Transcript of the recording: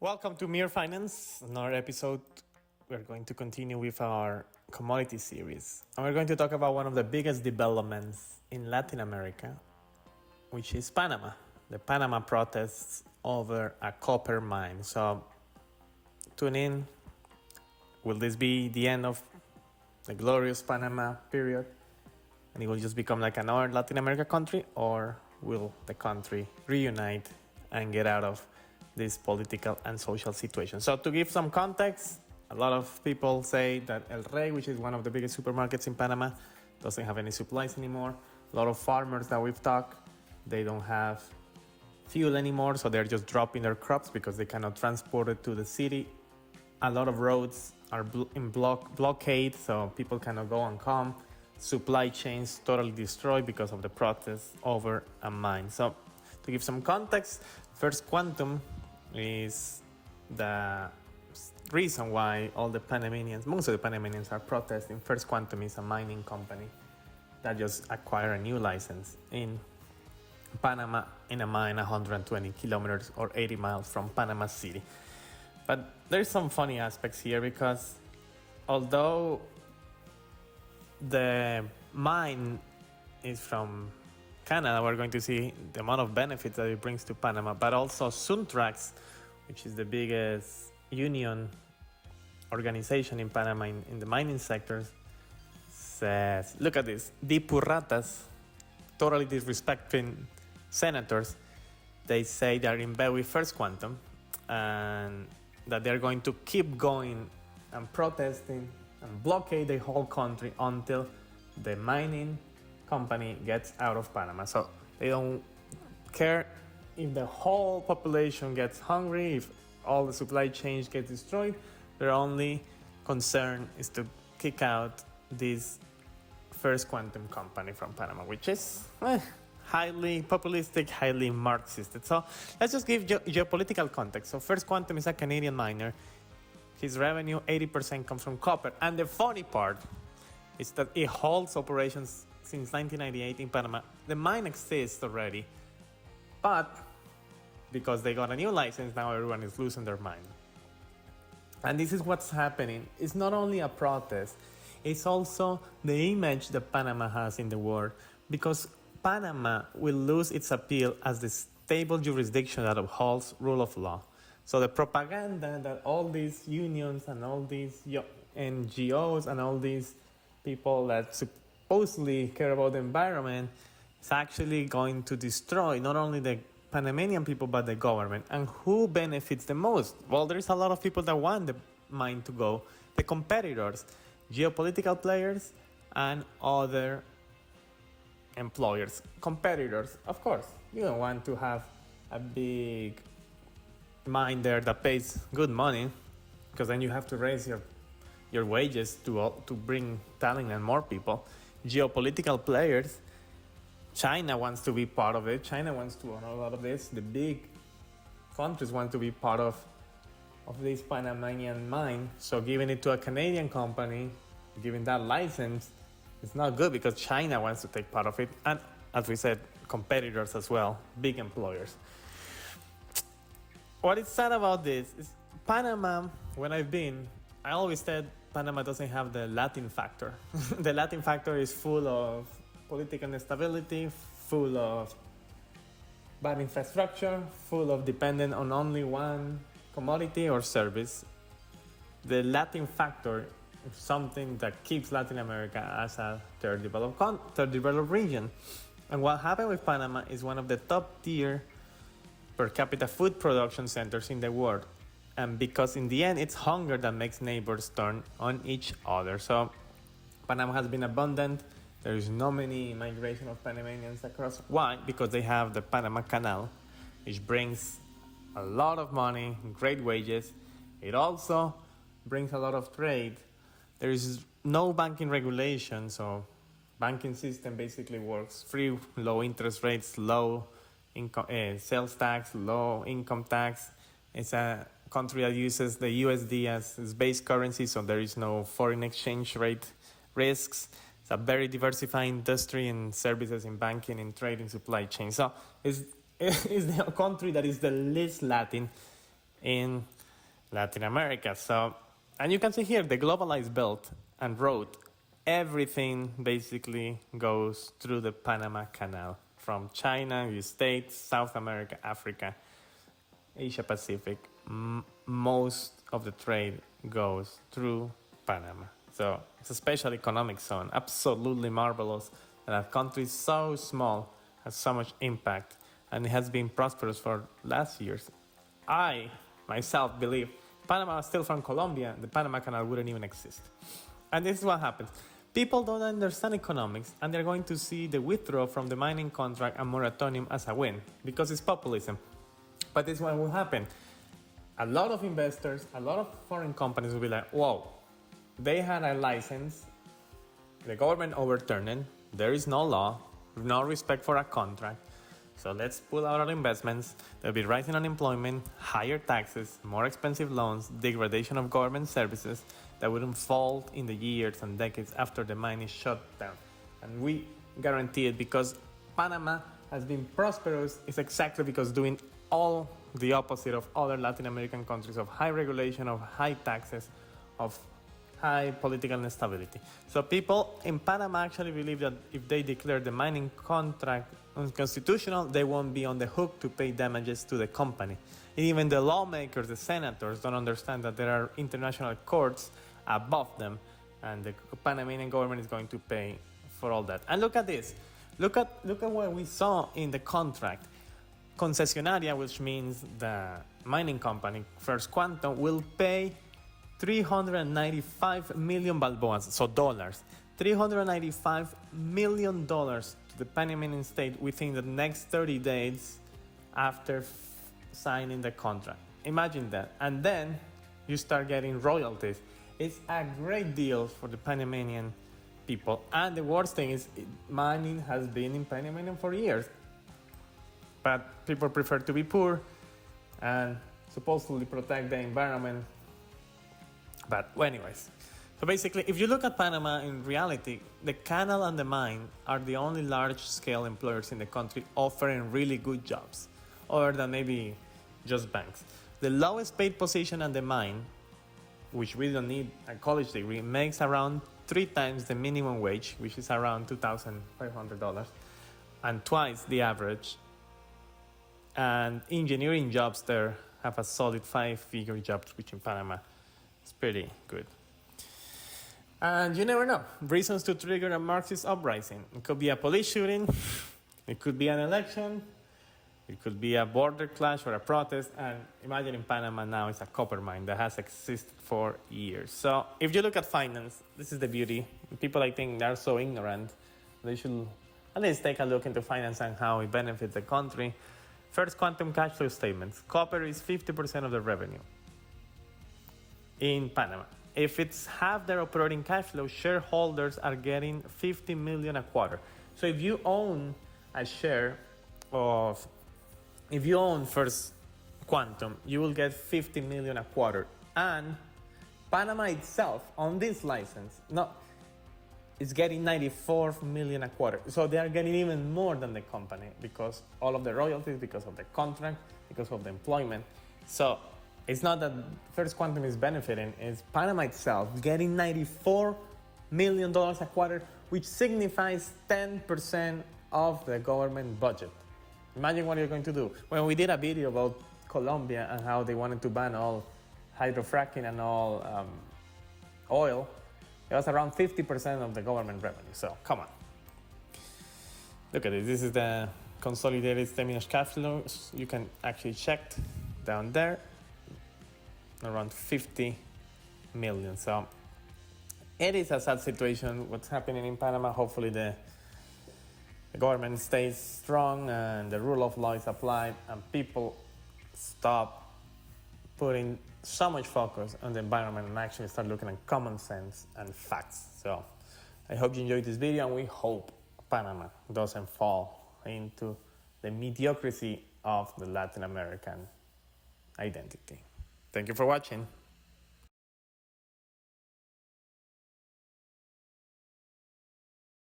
Welcome to Mere Finance. In our episode, we're going to continue with our commodity series. And we're going to talk about one of the biggest developments in Latin America, which is Panama. The Panama protests over a copper mine. So, tune in. Will this be the end of the glorious Panama period? And it will just become like another Latin America country? Or will the country reunite and get out of this political and social situation? So to give some context, a lot of people say that El Rey, which is one of the biggest supermarkets in Panama, doesn't have any supplies anymore. A lot of farmers that we've talked, they don't have fuel anymore, so they're just dropping their crops because they cannot transport it to the city. A lot of roads are in blockade, so people cannot go and come. Supply chains totally destroyed because of the protests over a mine. So to give some context, First Quantum is the reason why all the Panamanians, most of the Panamanians are protesting. First Quantum is a mining company that just acquired a new license in Panama in a mine 120 kilometers or 80 miles from Panama City. But there's some funny aspects here because although the mine is from Canada, we're going to see the amount of benefits that it brings to Panama, but also Suntrax, which is the biggest union organization in Panama in the mining sectors, says, look at this, Dipuratas, totally disrespecting senators. They say they're in bed with First Quantum and that they're going to keep going and protesting and blockade the whole country until the mining company gets out of Panama. So they don't care if the whole population gets hungry, if all the supply chains get destroyed. Their only concern is to kick out this First Quantum company from Panama, which is highly populistic, highly Marxist. So let's just give geopolitical context. So First Quantum is a Canadian miner. His revenue, 80% comes from copper. And the funny part is that it holds operations since 1998 in Panama. The mine exists already, but because they got a new license, now everyone is losing their mind. And this is what's happening. It's not only a protest, it's also the image that Panama has in the world, because Panama will lose its appeal as the stable jurisdiction that upholds rule of law. So the propaganda that all these unions and all these NGOs and all these people that supposedly care about the environment is actually going to destroy not only the Panamanian people but the government. And who benefits the most? Well, there's a lot of people that want the mine to go. The competitors, geopolitical players, and other employers. Competitors, of course. You don't want to have a big mine there that pays good money, because then you have to raise your wages to bring talent and more people. Geopolitical players, China wants to be part of it. China wants to own a lot of this. The big countries want to be part of this Panamanian mine. So giving it to a Canadian company, giving that license, it's not good because China wants to take part of it. And as we said, competitors as well, big employers. What is sad about this is Panama, when I've been, I always said Panama doesn't have the Latin factor. The Latin factor is full of political instability, full of bad infrastructure, full of dependent on only one commodity or service. The Latin factor is something that keeps Latin America as a third developed region. And what happened with Panama is one of the top tier per capita food production centers in the world. And because in the end, it's hunger that makes neighbors turn on each other. So Panama has been abundant. There is no many migration of Panamanians across. Why? Because they have the Panama Canal, which brings a lot of money, great wages. It also brings a lot of trade. There is no banking regulation, so banking system basically works free, low interest rates, low income, sales tax, low income tax. It's a country that uses the USD as its base currency, so there is no foreign exchange rate risks. It's a very diversified industry in services, in banking, in trade, in supply chain. So it's the country that is the least Latin in Latin America. So, and you can see here the globalized belt and road, everything basically goes through the Panama Canal from China, the States, South America, Africa, Asia Pacific. Most of the trade goes through Panama. So it's a special economic zone, absolutely marvelous. And a country so small has so much impact, and it has been prosperous for last years. I myself believe Panama was still from Colombia, the Panama Canal wouldn't even exist. And this is what happens. People don't understand economics, and they're going to see the withdrawal from the mining contract and moratorium as a win, because it's populism. But this is what will happen. A lot of investors, a lot of foreign companies will be like, whoa, they had a license, the government overturned it, there is no law, no respect for a contract, so let's pull out our investments. There'll be rising unemployment, higher taxes, more expensive loans, degradation of government services that would unfold in the years and decades after the mine is shut down. And we guarantee it, because Panama has been prosperous, is exactly because doing all the opposite of other Latin American countries, of high regulation, of high taxes, of high political instability. So people in Panama actually believe that if they declare the mining contract unconstitutional, they won't be on the hook to pay damages to the company. Even the lawmakers, the senators, don't understand that there are international courts above them, and the Panamanian government is going to pay for all that. And look at this. Look at what we saw in the contract. Concesionaria, which means the mining company, First Quantum, will pay 395 million balboas, so dollars, $395 million to the Panamanian state within the next 30 days after signing the contract. Imagine that. And then you start getting royalties. It's a great deal for the Panamanian people. And the worst thing is, mining has been in Panama for years. But people prefer to be poor and supposedly protect the environment. But anyways, so basically, if you look at Panama, in reality, the canal and the mine are the only large-scale employers in the country offering really good jobs, other than maybe just banks. The lowest paid position at the mine, which we don't need a college degree, makes around 3 times the minimum wage, which is around $2,500, and twice the average. And engineering jobs there have a solid 5-figure jobs, which in Panama is pretty good. And you never know. Reasons to trigger a Marxist uprising. It could be a police shooting, it could be an election, it could be a border clash or a protest. And imagine in Panama now it's a copper mine that has existed for years. So if you look at finance, this is the beauty. People, I think, they're so ignorant. They should at least take a look into finance and how it benefits the country. First Quantum cash flow statements. Copper is 50% of the revenue in Panama. If it's half their operating cash flow, shareholders are getting $50 million a quarter. So if you own a share of, if you own First Quantum, you will get $50 million a quarter. And Panama itself, on this license, is getting $94 million a quarter. So they are getting even more than the company, because all of the royalties, because of the contract, because of the employment. So it's not that First Quantum is benefiting, it's Panama itself getting $94 million a quarter, which signifies 10% of the government budget. Imagine what you're going to do. When we did a video about Colombia and how they wanted to ban all hydrofracking and all oil, it was around 50% of the government revenue. So come on. Look at this. This is the consolidated statement of cash flows. You can actually check down there. Around 50 million. So it is a sad situation what's happening in Panama. Hopefully the government stays strong and the rule of law is applied and people stop putting so much focus on the environment and actually start looking at common sense and facts. So I hope you enjoyed this video, and we hope Panama doesn't fall into the mediocrity of the Latin American identity. Thank you for watching.